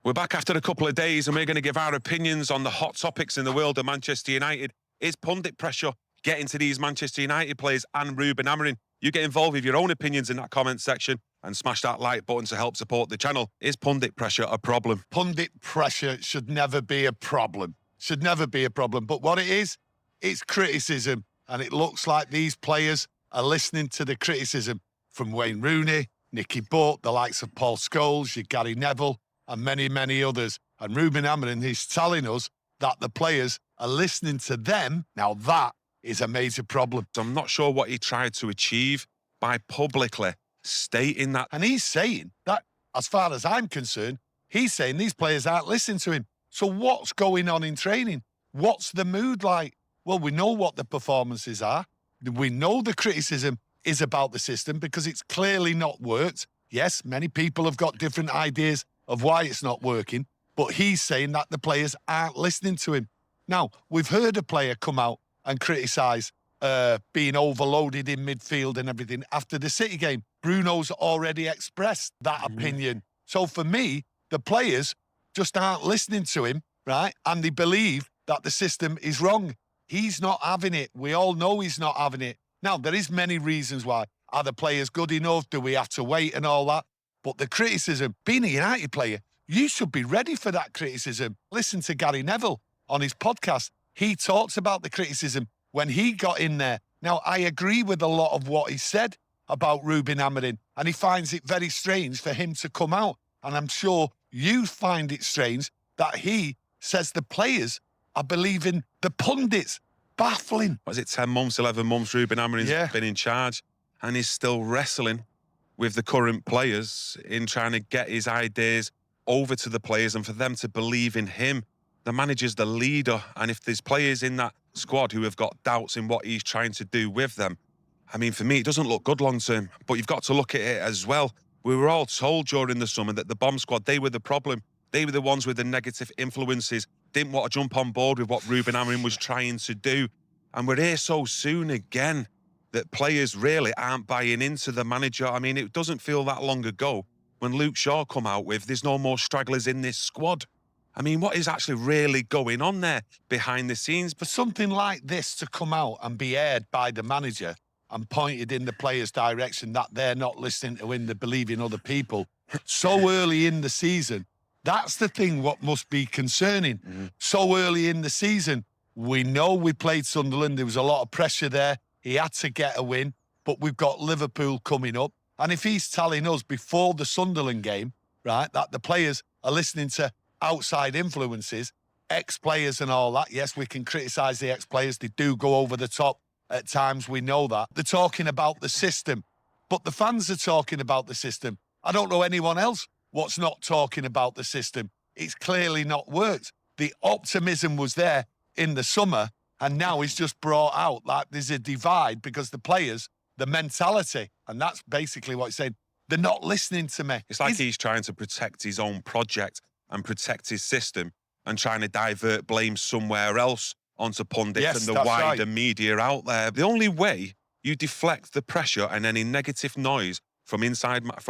We're back after a couple of days and we're going to give our opinions on the hot topics in the world of Manchester United. Is pundit pressure getting to these Manchester United players and Ruben Amorim? You get involved with your own opinions in that comment section and smash that like button to help support the channel. Is pundit pressure a problem? Pundit pressure should never be a problem. Should never be a problem. But what it is, it's criticism. And it looks like these players are listening to the criticism from Wayne Rooney, Nicky Butt, the likes of Paul Scholes, your Gary Neville, and many, many others. And Ruben Amorim is telling us that the players are listening to them. Now, that is a major problem. I'm not sure what he tried to achieve by publicly stating that. And he's saying that, as far as I'm concerned, he's saying these players aren't listening to him. So what's going on in training? What's the mood like? Well, we know what the performances are. We know the criticism is about the system because it's clearly not worked. Yes, many people have got different ideas of why it's not working, but he's saying that the players aren't listening to him. Now, we've heard a player come out and criticise being overloaded in midfield and everything after the City game. Bruno's already expressed that opinion. So for me, the players just aren't listening to him, right? And they believe that the system is wrong. He's not having it. We all know he's not having it. Now, there is many reasons why. Are the players good enough? Do we have to wait and all that? But the criticism, being a United player, you should be ready for that criticism. Listen to Gary Neville on his podcast. He talks about the criticism when he got in there. Now, I agree with a lot of what he said about Ruben Amorim, and he finds it very strange for him to come out. And I'm sure you find it strange that he says the players are believing the pundits. Baffling. Was it 10 months, 11 months Ruben Amorim's been in charge, and he's still wrestling with the current players in trying to get his ideas over to the players and for them to believe in him. The manager's the leader, and if there's players in that squad who have got doubts in what he's trying to do with them, I mean, for me, it doesn't look good long term, but you've got to look at it as well. We were all told during the summer that the bomb squad, they were the problem. They were the ones with the negative influences, didn't want to jump on board with what Ruben Amorim was trying to do. And we're here so soon again that players really aren't buying into the manager. I mean, it doesn't feel that long ago when Luke Shaw come out with, there's no more stragglers in this squad. I mean, what is actually really going on there behind the scenes? For something like this to come out and be aired by the manager and pointed in the players' direction that they're not listening to him, they believe in other people, so early in the season, that's the thing what must be concerning. So early in the season, we know we played Sunderland, there was a lot of pressure there, he had to get a win, but we've got Liverpool coming up. And if he's telling us before the Sunderland game, right, that the players are listening to outside influences, ex-players and all that, yes, we can criticise the ex-players, they do go over the top at times, we know that. They're talking about the system, but the fans are talking about the system. I don't know anyone else what's not talking about the system. It's clearly not worked. The optimism was there in the summer, and now he's just brought out that there's a divide because the players, the mentality, and that's basically what he's saying, they're not listening to me. It's like he's trying to protect his own project and protect his system and trying to divert blame somewhere else onto pundits and the wider media out there. The only way you deflect the pressure and any negative noise from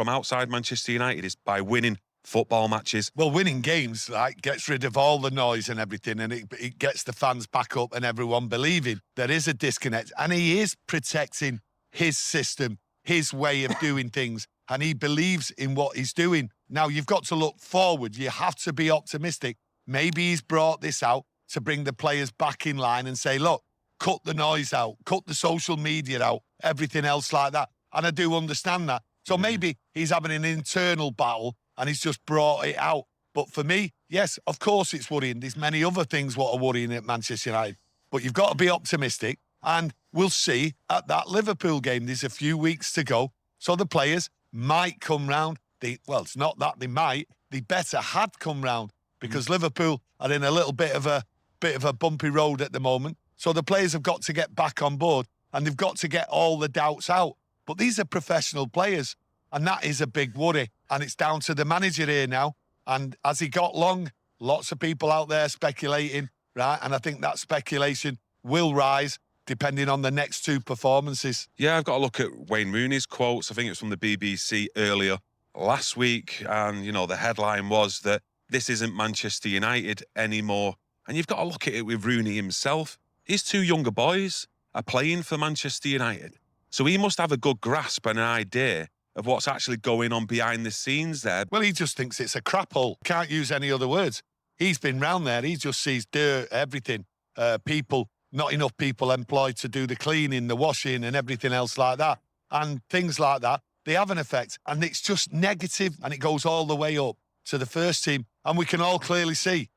outside Manchester United is by winning football matches. Well, winning games, like, gets rid of all the noise and everything, and it gets the fans back up and everyone believing there is a disconnect. And he is protecting his system, his way of doing things, and he believes in what he's doing. Now, you've got to look forward. You have to be optimistic. Maybe he's brought this out to bring the players back in line and say, look, cut the noise out, cut the social media out, everything else like that. And I do understand that. So maybe he's having an internal battle and he's just brought it out. But for me, yes, of course it's worrying. There's many other things what are worrying at Manchester United. But you've got to be optimistic. And we'll see at that Liverpool game. There's a few weeks to go. So the players might come round. Well, it's not that they might. They better had come round because Liverpool are in a little bit of a bumpy road at the moment. So the players have got to get back on board and they've got to get all the doubts out. But these are professional players and that is a big worry. And it's down to the manager here now. And as he got long, lots of people out there speculating, right? And I think that speculation will rise depending on the next two performances. Yeah, I've got to look at Wayne Rooney's quotes. I think it was from the BBC earlier last week. And, you know, the headline was that this isn't Manchester United anymore. And you've got to look at it with Rooney himself. His two younger boys are playing for Manchester United. So he must have a good grasp and an idea of what's actually going on behind the scenes there. Well, he just thinks it's a crap hole. Can't use any other words. He's been round there. He just sees dirt, everything. People, not enough people employed to do the cleaning, the washing and everything else like that. And things like that, they have an effect. And it's just negative, and it goes all the way up to the first team. And we can all clearly see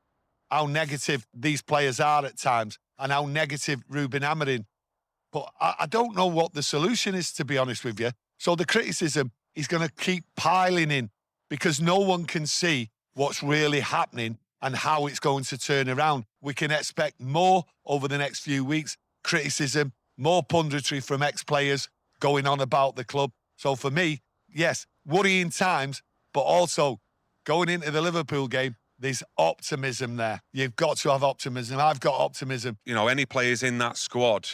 how negative these players are at times and how negative RUBEN Amorim. But I don't know what the solution is, to be honest with you. So the criticism is going to keep piling in because no one can see what's really happening and how it's going to turn around. We can expect more over the next few weeks. Criticism, more punditry from ex-players going on about the club. So for me, yes, worrying times, but also going into the Liverpool game, there's optimism there. You've got to have optimism. I've got optimism. You know, any players in that squad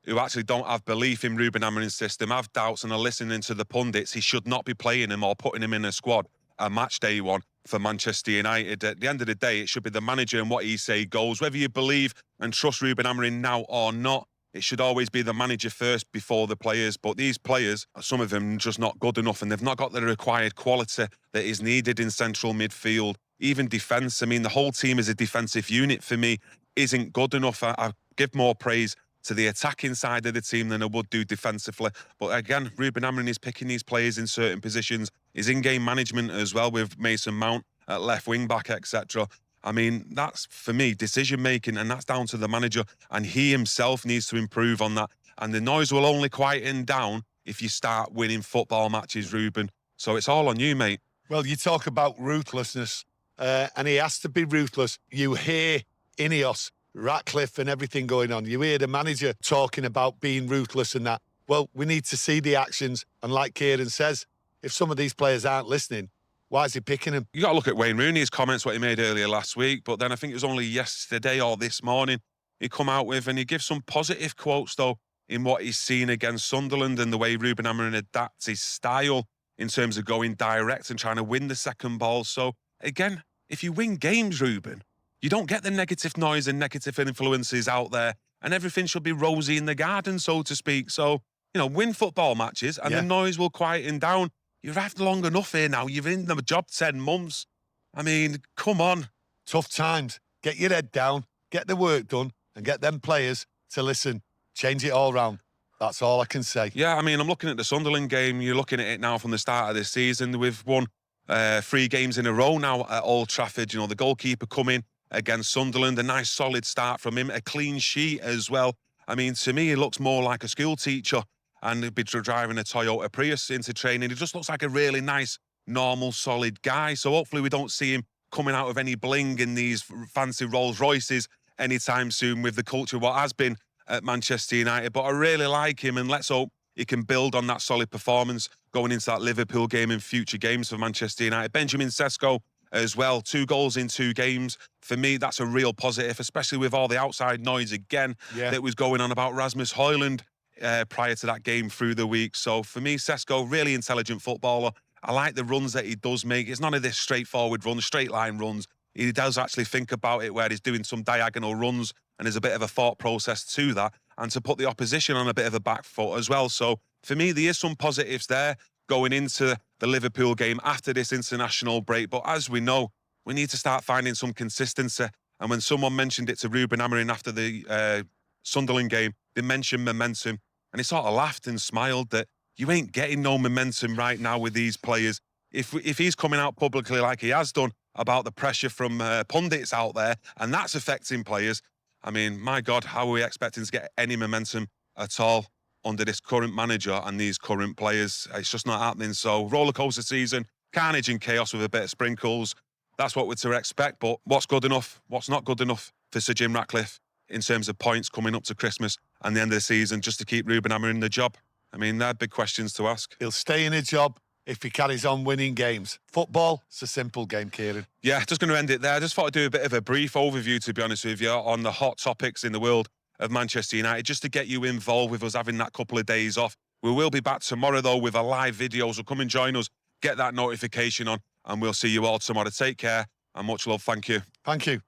who actually don't have belief in RUBEN Amorim's system, have doubts and are listening to the pundits, he should not be playing him or putting him in a squad at match day one for Manchester United. At the end of the day, it should be the manager and what he say goes. Whether you believe and trust RUBEN Amorim now or not, it should always be the manager first before the players. But these players, some of them just not good enough, and they've not got the required quality that is needed in central midfield. Even defence, I mean, the whole team as a defensive unit for me isn't good enough. I give more praise to the attacking side of the team than I would do defensively. But again, RUBEN Amorim is picking these players in certain positions. His in-game management as well with Mason Mount at left wing-back, etc. I mean, that's, for me, decision-making, and that's down to the manager. And he himself needs to improve on that. And the noise will only quieten down if you start winning football matches, RUBEN. So it's all on you, mate. Well, you talk about ruthlessness, and he has to be ruthless. You hear INEOS, Ratcliffe and everything going on. You hear the manager talking about being ruthless and that. Well, we need to see the actions. And like Kieron says, if some of these players aren't listening, why is he picking them? You got to look at Wayne Rooney's comments, what he made earlier last week. But then I think it was only yesterday or this morning he come out with, and he gives some positive quotes, though, in what he's seen against Sunderland and the way RUBEN Amorim adapts his style in terms of going direct and trying to win the second ball. So, again, if you win games, RUBEN, you don't get the negative noise and negative influences out there, and everything should be rosy in the garden, so to speak. So, you know, win football matches and the noise will quieten down. You've had long enough here now. You've been in the job 10 months. I mean, come on. Tough times. Get your head down, get the work done, and get them players to listen. Change it all round. That's all I can say. Yeah, I mean, I'm looking at the Sunderland game. You're looking at it now from the start of this season. We've won 3 games in a row now at Old Trafford. You know, the goalkeeper coming against Sunderland, a nice solid start from him, a clean sheet as well. I mean, to me, he looks more like a school teacher, and he'd be driving a Toyota Prius into training. He just looks like a really nice, normal, solid guy. So hopefully we don't see him coming out of any bling in these fancy Rolls Royces anytime soon with the culture what has been at Manchester United. But I really like him, and let's hope he can build on that solid performance going into that Liverpool game and future games for Manchester United. Benjamin Sesko as well, 2 goals in 2 games. For me, that's a real positive, especially with all the outside noise again that was going on about Rasmus Højlund prior to that game through the week. So for me, Sesko, really intelligent footballer. I like the runs that he does make. It's none of this straightforward runs, straight line runs. He does actually think about it, where he's doing some diagonal runs, and there's a bit of a thought process to that, and to put the opposition on a bit of a back foot as well. So for me, there is some positives there going into the Liverpool game after this international break. But as we know, we need to start finding some consistency. And when someone mentioned it to RUBEN Amorim after the Sunderland game, they mentioned momentum. And he sort of laughed and smiled that you ain't getting no momentum right now with these players. If he's coming out publicly like he has done about the pressure from pundits out there, and that's affecting players, I mean, my God, how are we expecting to get any momentum at all under this current manager and these current players? It's just not happening. So rollercoaster season, carnage and chaos with a bit of sprinkles. That's what we're to expect. But what's good enough? What's not good enough for Sir Jim Ratcliffe in terms of points coming up to Christmas and the end of the season, just to keep RUBEN Amorim in the job? I mean, they're big questions to ask. He'll stay in a job if he carries on winning games. Football, it's a simple game, Kieron. Yeah, just going to end it there. I just thought I'd do a bit of a brief overview, to be honest with you, on the hot topics in the world of Manchester United, just to get you involved with us having that couple of days off. We will be back tomorrow, though, with a live video, so come and join us, get that notification on, and we'll see you all tomorrow. Take care And much love. Thank you. Thank you.